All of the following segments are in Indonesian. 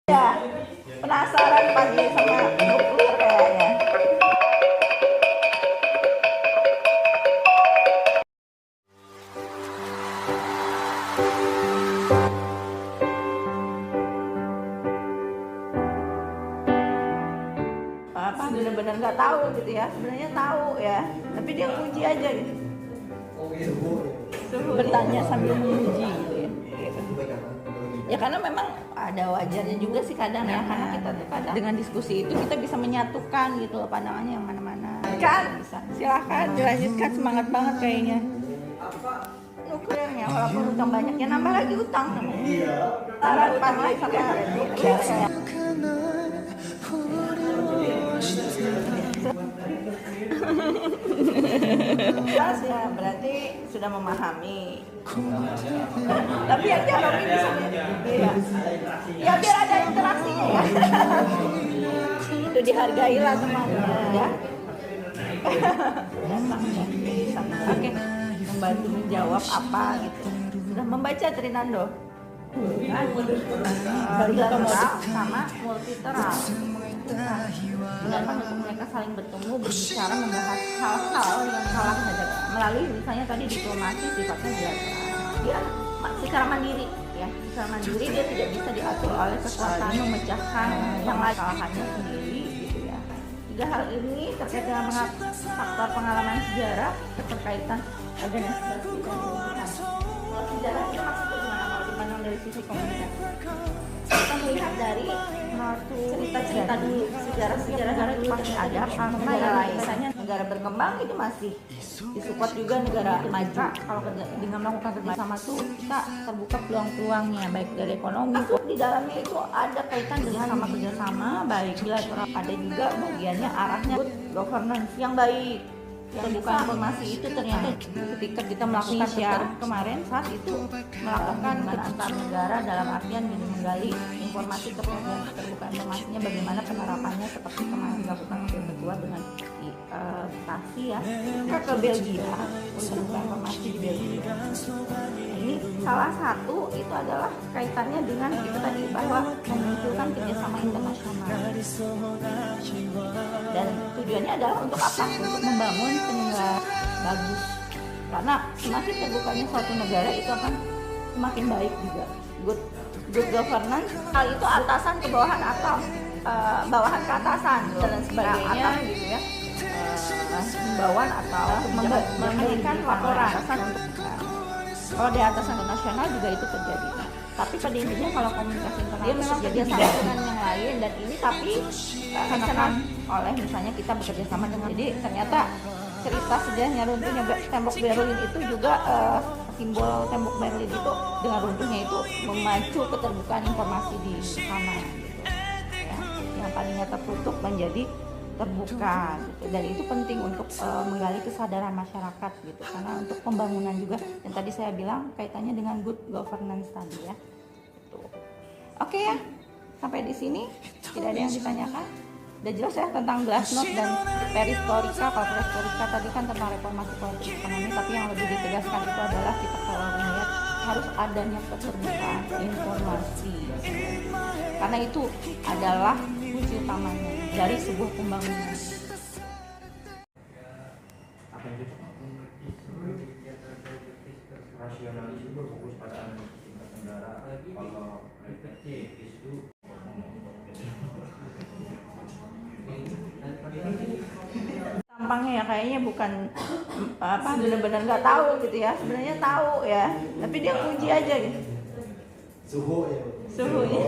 Ya, penasaran pagi sama nuklir kayaknya. Apa benar-benar nggak tahu gitu ya, sebenarnya tahu ya, tapi dia uji aja gitu. Bertanya sambil menguji gitu ya. Ya karena memang ada wajarnya juga sih kadang ya, karena kita tuh kadang dengan diskusi itu kita bisa menyatukan gitu loh pandangannya yang mana-mana. Kan, bisa. Silahkan dilanjutkan, semangat banget kayaknya. Nuklirnya, walaupun utang banyak ya nambah lagi utang. Harapan lagi sampai hari ini. Jelas ya, berarti sudah memahami. Tapi yang dialami bisa ya. Ya biar ada interaksinya ya. Itu dihargailah semuanya ya. Oke, membantu menjawab apa gitu. Sudah membaca Trinando? Bilateral sama multilateral. Dengan untuk mereka saling bertemu, berbicara, membahas hal-hal yang salah negara melalui misalnya tadi diplomasi sifatnya bilateral. Dia secara mandiri ya, secara mandiri dia tidak bisa diatur oleh kekuasaan memecahkan yang lain kesalahannya sendiri gitu ya. Tiga hal ini terkait dengan faktor pengalaman sejarah, keterkaitan organisasi dan lingkungan. Kalau sejarah itu maksudnya gimana? Kalau dipandang dari sisi komunikasi, kita melihat dari cerita-cerita dulu, sejarah-sejarah negara itu pasti ada negara lain. Misalnya negara berkembang itu masih disupport juga negara maju. Kalau dengan melakukan kerjasama tuh kita terbuka peluang-peluangnya baik dari ekonomi. Di dalamnya itu ada kaitan dengan sama kerjasama baik bilateral. Ada juga bagiannya arahnya good governance yang baik. Yang bukan informasi itu ternyata ketika kita melakukan ya kemarin saat itu melakukan antar negara dalam artian menggali informasi terbuka informasinya bagaimana penerapannya seperti kemarin dilakukan oleh ketua dengan stasi ya ke Belgia untuk membuka informasi di Belgia. Ini salah satu itu adalah kaitannya dengan itu tadi bahwa memunculkan kerjasama internasional dan tujuannya adalah untuk apa? Untuk membangun penyelenggara bagus, karena semakin terbukanya suatu negara itu akan semakin baik juga. Good governance, hal itu atasan ke bawahan atau bawahan ke atasan dan sebagainya gitu ya, himbauan atau memberikan laporan atasan untuk kalau di atasan nasional juga itu terjadi. Tapi pada intinya kalau komunikasi internal dia memang kerja sama dengan yang lain dan ini tapi dilaksanakan oleh misalnya kita bekerja sama dengan, jadi ternyata cerita sejarahnya runtuhnya tembok Berlin itu juga simbol tembok Berlin itu dengan runtuhnya itu memacu keterbukaan informasi di sana gitu ya, yang tadinya tertutup menjadi terbuka gitu. Dan itu penting untuk menggali kesadaran masyarakat gitu, karena untuk pembangunan juga yang tadi saya bilang kaitannya dengan good governance tadi ya gitu. Oke ya, sampai di sini tidak ada yang ditanyakan. Udah jelas ya tentang glasnost dan perestroika. Kalau perestroika tadi kan tentang reformasi politik ekonomi, tapi yang lebih ditegaskan itu adalah kita kalau melihat harus adanya keterbukaan informasi, karena itu adalah kunci utamanya dari sebuah pembangunan. Rasionalisme berfokus pada analisis tingkat negara, kalau refleksi itu Tampangnya ya kayaknya bukan apa benar-benar nggak tahu gitu ya, sebenarnya tahu ya, tapi dia uji aja gitu. Suhunya.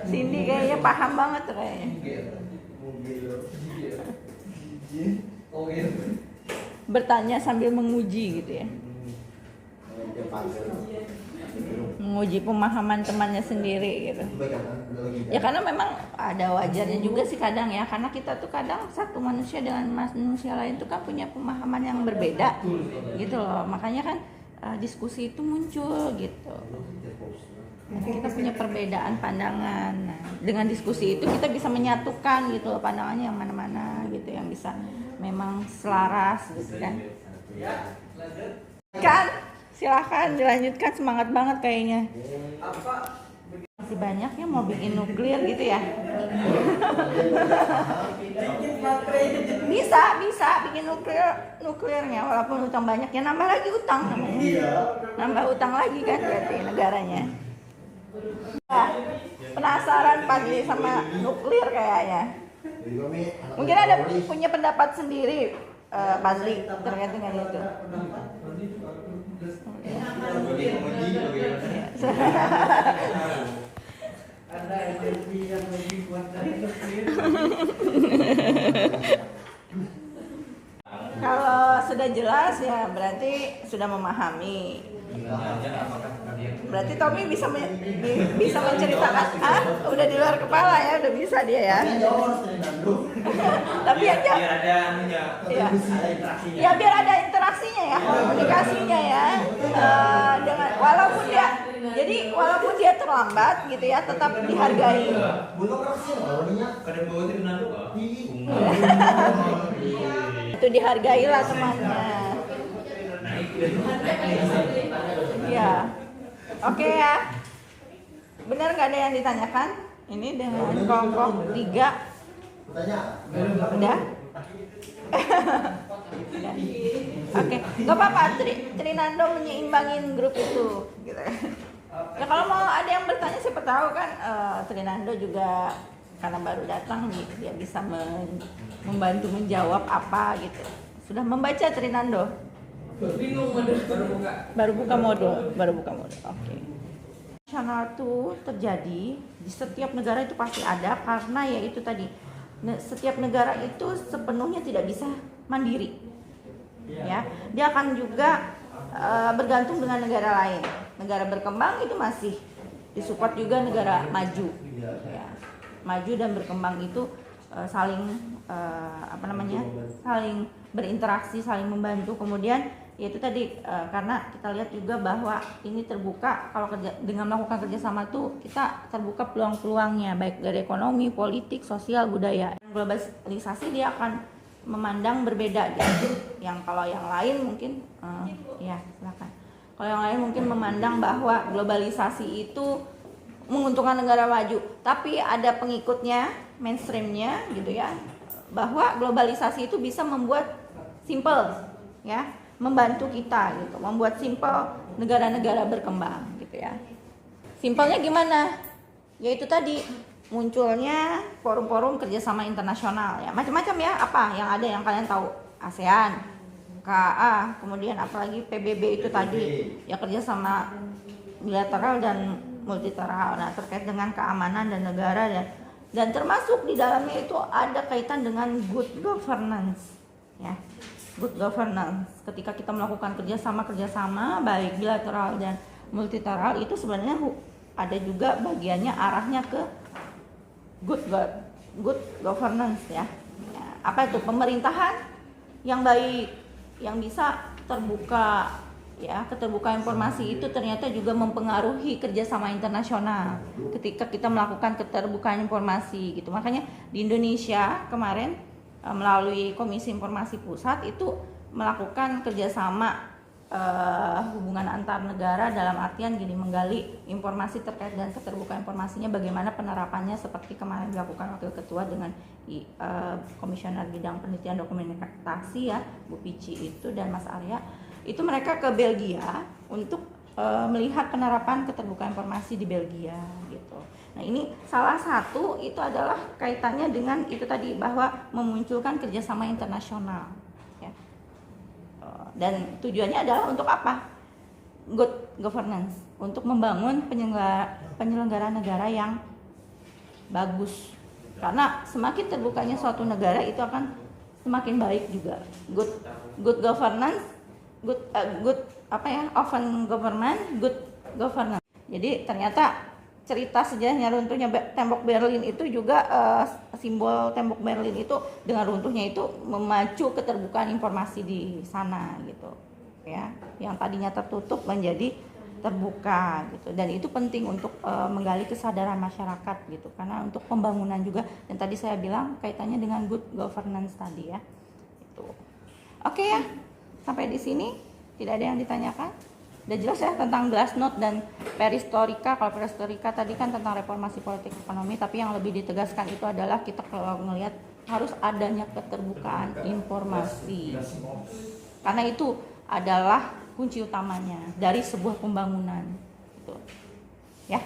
Cindy kayaknya paham banget tuh kayaknya. Bertanya sambil menguji gitu ya. Menguji pemahaman temannya sendiri gitu. Ya karena memang ada wajarnya juga sih kadang ya, karena kita tuh kadang satu manusia dengan manusia lain tuh kan punya pemahaman yang berbeda gitu loh. Makanya kan diskusi itu muncul gitu. Kita punya perbedaan pandangan. Nah, dengan diskusi itu kita bisa menyatukan gitu loh pandangannya yang mana-mana gitu, yang bisa memang selaras gitu kan. Kan, silahkan dilanjutkan, semangat banget kayaknya. masih banyak yang mau bikin nuklir gitu ya. Bisa bikin nuklirnya walaupun utang banyak ya, nambah lagi utang namanya. Nambah utang lagi kan berarti negaranya. Nah, penasaran Padli sama nuklir kayaknya. Mungkin ada punya pendapat sendiri Padli terkait dengan itu. Ada energi yang lebih kuat dari nuklir. Kalau sudah jelas ya berarti sudah memahami. Berarti Tommy bisa menceritakan, udah di luar kepala ya, udah bisa dia ya. Tapi aja biar ada anunya, ya biar ada interaksinya ya, komunikasinya ya. Dengan walaupun dia terlambat gitu ya, tetap dihargai. Itu dihargailah temannya. Ya, oke ya. Benar nggak ada yang ditanyakan? Ini dengan kelompok 3. Udah? Oke, nggak apa-apa. Trinando menyeimbangin grup itu. Gitu. Ya kalau mau ada yang bertanya, siapa tahu kan Trinando juga karena baru datang dia bisa membantu menjawab apa gitu. Sudah membaca Trinando? Bingung baru buka modul. Oke. Nasional itu terjadi di setiap negara, itu pasti ada karena ya itu tadi setiap negara itu sepenuhnya tidak bisa mandiri. Ya, dia akan juga bergantung dengan negara lain. Negara berkembang itu masih disupport juga negara maju. Ya. Maju dan berkembang itu saling saling berinteraksi, saling membantu. Kemudian yaitu tadi karena kita lihat juga bahwa ini terbuka, kalau dengan melakukan kerjasama tuh kita terbuka peluang-peluangnya baik dari ekonomi, politik, sosial, budaya. Globalisasi dia akan memandang berbeda gitu. Yang kalau yang lain mungkin ya silakan. Kalau yang lain mungkin memandang bahwa globalisasi itu menguntungkan negara maju, tapi ada pengikutnya, mainstreamnya gitu ya, bahwa globalisasi itu bisa membuat simple ya, membantu kita gitu, membuat simpel negara-negara berkembang gitu ya. Simpelnya gimana? Yaitu tadi munculnya forum-forum kerjasama internasional ya, macam-macam ya. Apa yang ada yang kalian tahu? ASEAN, KA, kemudian apalagi PBB itu tadi ya, kerjasama bilateral dan multilateral. Nah, terkait dengan keamanan dan negara dan termasuk di dalamnya itu ada kaitan dengan good governance ya. Good governance, ketika kita melakukan kerjasama baik bilateral dan multilateral, itu sebenarnya ada juga bagiannya arahnya ke good governance ya. Apa itu? Pemerintahan yang baik, yang bisa terbuka ya. Keterbukaan informasi itu ternyata juga mempengaruhi kerjasama internasional ketika kita melakukan keterbukaan informasi gitu. Makanya di Indonesia kemarin melalui Komisi Informasi Pusat itu melakukan kerjasama hubungan antar negara, dalam artian gini, menggali informasi terkait dan keterbukaan informasinya, bagaimana penerapannya seperti kemarin dilakukan Wakil Ketua dengan Komisioner Bidang Penelitian Dokumentasi ya, Bu Pici itu dan Mas Arya, itu mereka ke Belgia untuk melihat penerapan keterbukaan informasi di Belgia gitu. Nah, ini salah satu itu adalah kaitannya dengan itu tadi, bahwa memunculkan kerjasama internasional ya. Dan tujuannya adalah untuk apa? Good governance, untuk membangun penyelenggara negara yang bagus. Karena semakin terbukanya suatu negara itu akan semakin baik juga. Good governance, open government, good governance. Jadi ternyata cerita sejarahnya runtuhnya tembok Berlin itu juga simbol tembok Berlin itu dengan runtuhnya itu memacu keterbukaan informasi di sana gitu ya, yang tadinya tertutup menjadi terbuka gitu. Dan itu penting untuk menggali kesadaran masyarakat gitu, karena untuk pembangunan juga, dan tadi saya bilang kaitannya dengan good governance tadi ya itu. Oke ya, sampai di sini tidak ada yang ditanyakan. Udah jelas ya tentang glasnost dan perestroika. Kalau perestroika tadi kan tentang reformasi politik ekonomi, tapi yang lebih ditegaskan itu adalah kita kalau ngelihat harus adanya keterbukaan informasi. Karena itu adalah kunci utamanya dari sebuah pembangunan. Gitu. Ya.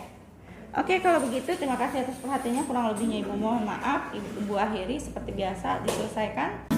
Oke, kalau begitu terima kasih atas perhatiannya. Kurang lebihnya Ibu mohon maaf. Ibu akhiri seperti biasa diselesaikan.